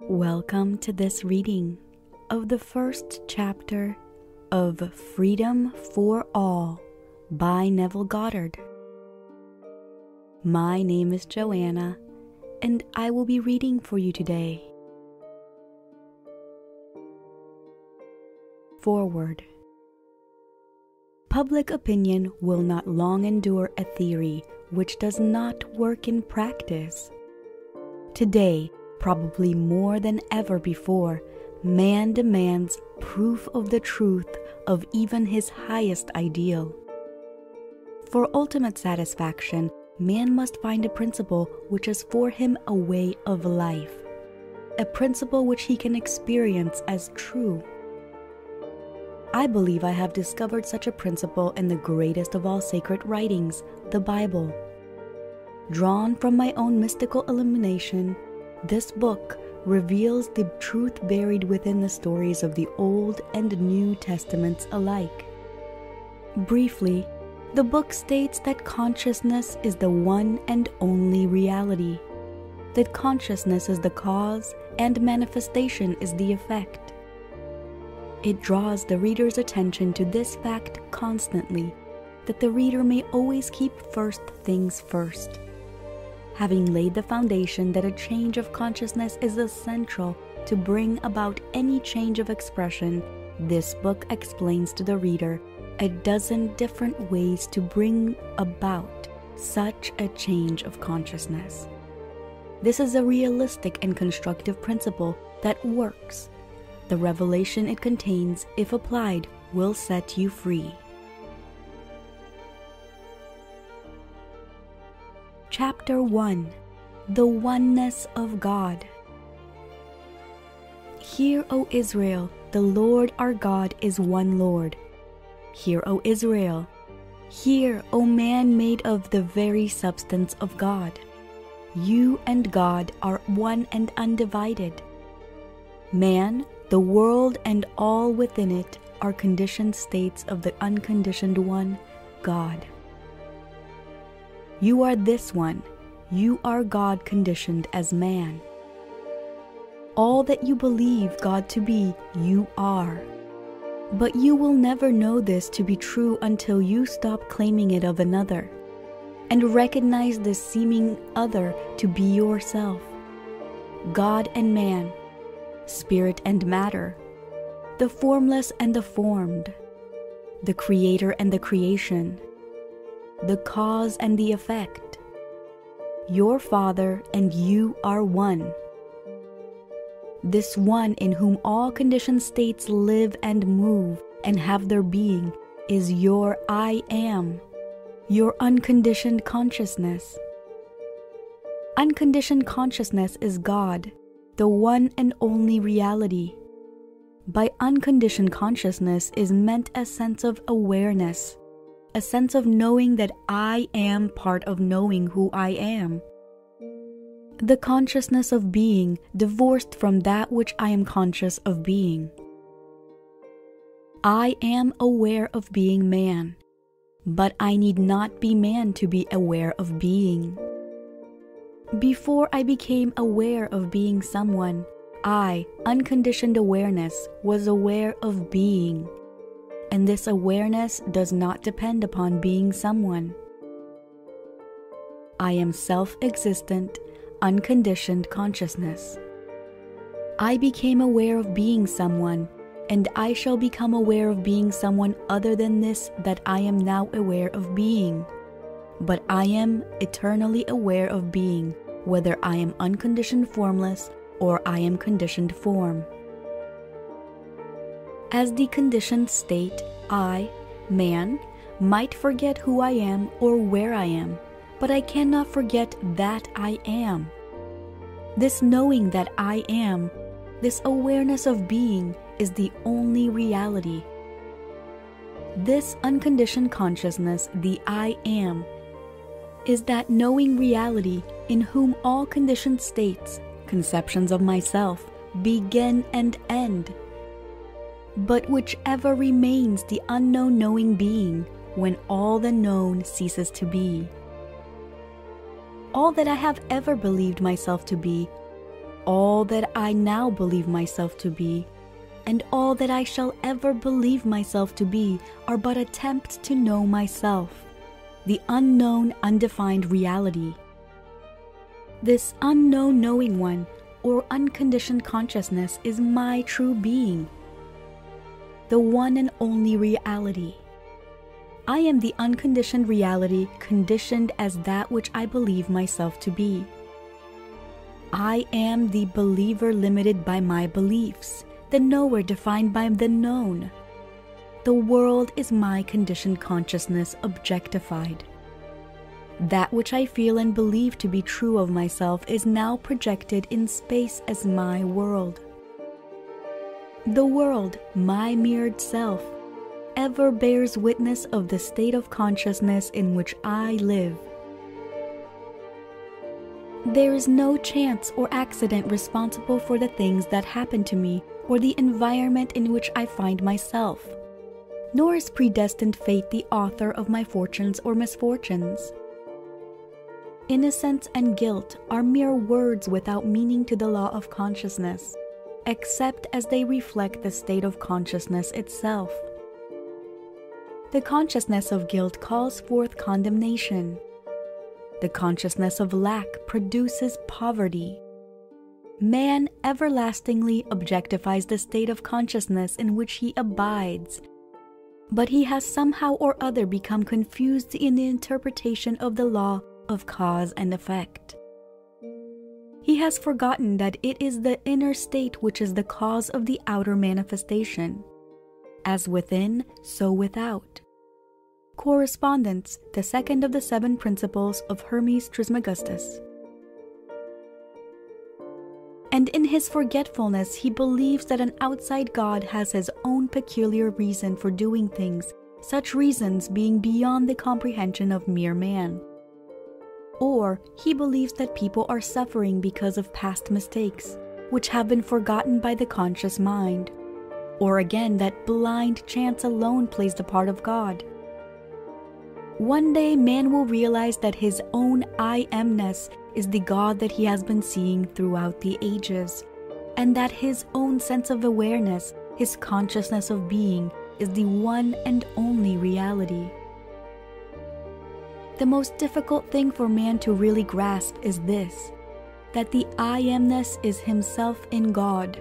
Welcome to this reading of the first chapter of Freedom for All by Neville Goddard. My name is Joanna, and I will be reading for you today. Forward. Public opinion will not long endure a theory which does not work in practice. Today, probably more than ever before, man demands proof of the truth of even his highest ideal. For ultimate satisfaction, man must find a principle which is for him a way of life, a principle which he can experience as true. I believe I have discovered such a principle in the greatest of all sacred writings, the Bible. Drawn from my own mystical illumination, this book reveals the truth buried within the stories of the Old and New Testaments alike. Briefly, the book states that consciousness is the one and only reality, that consciousness is the cause and manifestation is the effect. It draws the reader's attention to this fact constantly, that the reader may always keep first things first. Having laid the foundation that a change of consciousness is essential to bring about any change of expression, this book explains to the reader a dozen different ways to bring about such a change of consciousness. This is a realistic and constructive principle that works. The revelation it contains, if applied, will set you free. Chapter 1. The Oneness of God. Hear, O Israel, the Lord our God is one Lord. Hear, O Israel. Hear, O man made of the very substance of God. You and God are one and undivided. Man, the world and all within it are conditioned states of the unconditioned one, God. You are this one. You are God conditioned as man. All that you believe God to be, you are. But you will never know this to be true until you stop claiming it of another and recognize this seeming other to be yourself. God and man, spirit and matter, the formless and the formed, the creator and the creation, the cause and the effect. Your Father and you are one. This one in whom all conditioned states live and move and have their being is your I am, your unconditioned consciousness. Unconditioned consciousness is God, the one and only reality. By unconditioned consciousness is meant a sense of awareness, a sense of knowing that I am part of knowing who I am. The consciousness of being divorced from that which I am conscious of being. I am aware of being man, but I need not be man to be aware of being. Before I became aware of being someone, I, unconditioned awareness, was aware of being. And this awareness does not depend upon being someone. I am self-existent, unconditioned consciousness. I became aware of being someone, and I shall become aware of being someone other than this that I am now aware of being. But I am eternally aware of being, whether I am unconditioned formless or I am conditioned form. As the conditioned state, I, man, might forget who I am or where I am, but I cannot forget that I am. This knowing that I am, this awareness of being, is the only reality. This unconditioned consciousness, the I am, is that knowing reality in whom all conditioned states, conceptions of myself, begin and end. But whichever remains the unknown knowing being when all the known ceases to be. All that I have ever believed myself to be, all that I now believe myself to be, and all that I shall ever believe myself to be, are but attempts to know myself, the unknown, undefined reality. This unknown knowing one, or unconditioned consciousness, is my true being, the one and only reality. I am the unconditioned reality, conditioned as that which I believe myself to be. I am the believer limited by my beliefs, the knower defined by the known. The world is my conditioned consciousness objectified. That which I feel and believe to be true of myself is now projected in space as my world. The world, my mirrored self, ever bears witness of the state of consciousness in which I live. There is no chance or accident responsible for the things that happen to me or the environment in which I find myself, nor is predestined fate the author of my fortunes or misfortunes. Innocence and guilt are mere words without meaning to the law of consciousness, except as they reflect the state of consciousness itself. The consciousness of guilt calls forth condemnation. The consciousness of lack produces poverty. Man everlastingly objectifies the state of consciousness in which he abides, but he has somehow or other become confused in the interpretation of the law of cause and effect. He has forgotten that it is the inner state which is the cause of the outer manifestation. As within, so without. Correspondence, the second of the 7 principles of Hermes Trismegistus. And in his forgetfulness he believes that an outside God has his own peculiar reason for doing things, such reasons being beyond the comprehension of mere man. Or he believes that people are suffering because of past mistakes, which have been forgotten by the conscious mind. Or again, that blind chance alone plays the part of God. One day man will realize that his own I amness is the God that he has been seeing throughout the ages, and that his own sense of awareness, his consciousness of being, is the one and only reality. The most difficult thing for man to really grasp is this, that the I amness is himself in God.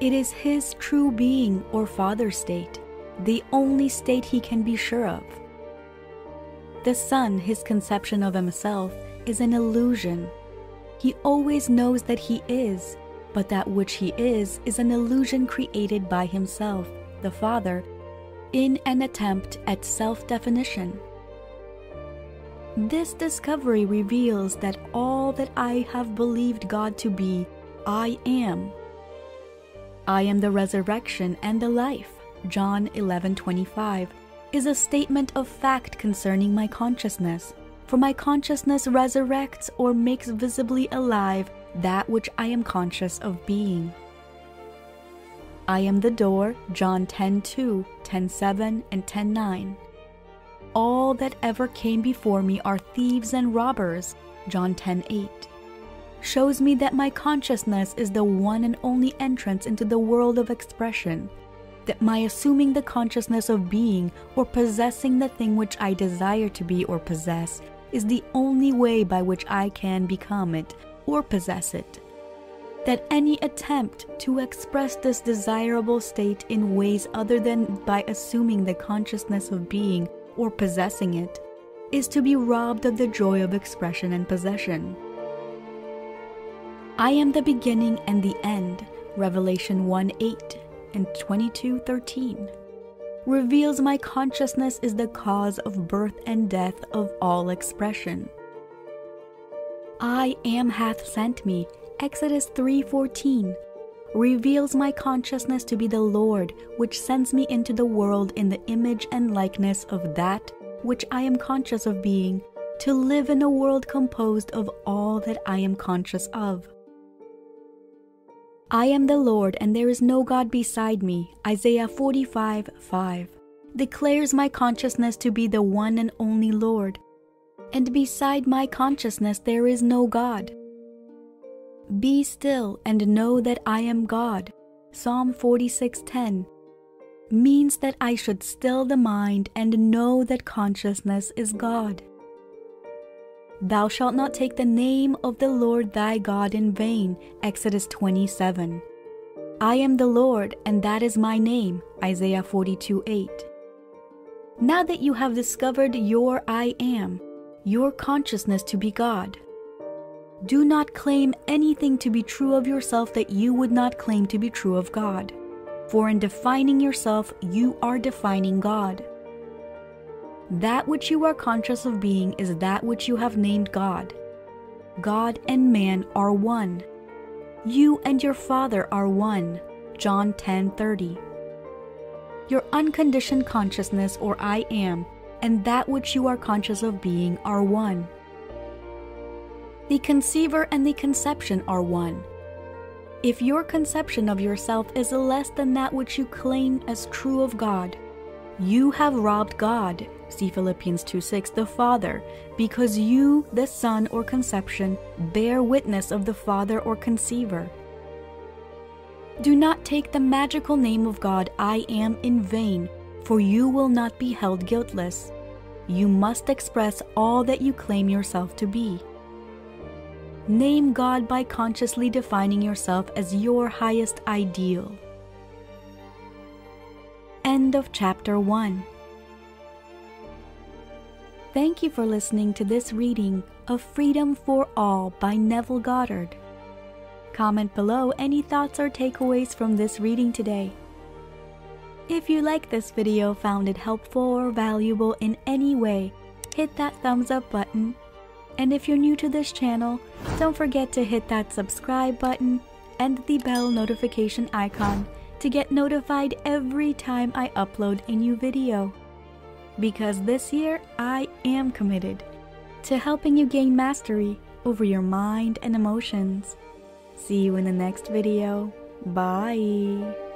It is his true being or father state, the only state he can be sure of. The Son, his conception of himself, is an illusion. He always knows that he is, but that which he is an illusion created by himself, the Father, in an attempt at self-definition. This discovery reveals that all that I have believed God to be, I am. I am the resurrection and the life, John 11:25, is a statement of fact concerning my consciousness, for my consciousness resurrects or makes visibly alive that which I am conscious of being. I am the door, John 10:2, 10:7, and 10:9. All that ever came before me are thieves and robbers, John 10:8. Shows me that my consciousness is the one and only entrance into the world of expression, that my assuming the consciousness of being or possessing the thing which I desire to be or possess is the only way by which I can become it or possess it, that any attempt to express this desirable state in ways other than by assuming the consciousness of being or possessing it is to be robbed of the joy of expression and possession. I am the beginning and the end, Revelation 1:8 and 22:13, reveals my consciousness is the cause of birth and death of all expression. I am hath sent me, Exodus 3:14, reveals my consciousness to be the Lord, which sends me into the world in the image and likeness of that which I am conscious of being, to live in a world composed of all that I am conscious of. I am the Lord, and there is no God beside me, Isaiah 45:5, declares my consciousness to be the one and only Lord, and beside my consciousness there is no God. Be still and know that I am God, Psalm 46:10, means that I should still the mind and know that consciousness is God. Thou shalt not take the name of the Lord thy God in vain, Exodus 27. I am the Lord, and that is my name, Isaiah 42:8. Now that you have discovered your I am, your consciousness to be God, do not claim anything to be true of yourself that you would not claim to be true of God. For in defining yourself, you are defining God. That which you are conscious of being is that which you have named God. God and man are one. You and your Father are one, John 10:30. Your unconditioned consciousness, or I am, and that which you are conscious of being are one. The conceiver and the conception are one. If your conception of yourself is less than that which you claim as true of God, you have robbed God, see Philippians 2:6, the Father, because you, the Son or conception, bear witness of the Father or conceiver. Do not take the magical name of God, I am, in vain, for you will not be held guiltless. You must express all that you claim yourself to be. Name God by consciously defining yourself as your highest ideal. End of Chapter 1. Thank you for listening to this reading of Freedom for All by Neville Goddard. Comment below any thoughts or takeaways from this reading today. If you like this video, found it helpful or valuable in any way, hit that thumbs up button. And if you're new to this channel, don't forget to hit that subscribe button and the bell notification icon to get notified every time I upload a new video. Because this year, I am committed to helping you gain mastery over your mind and emotions. See you in the next video. Bye.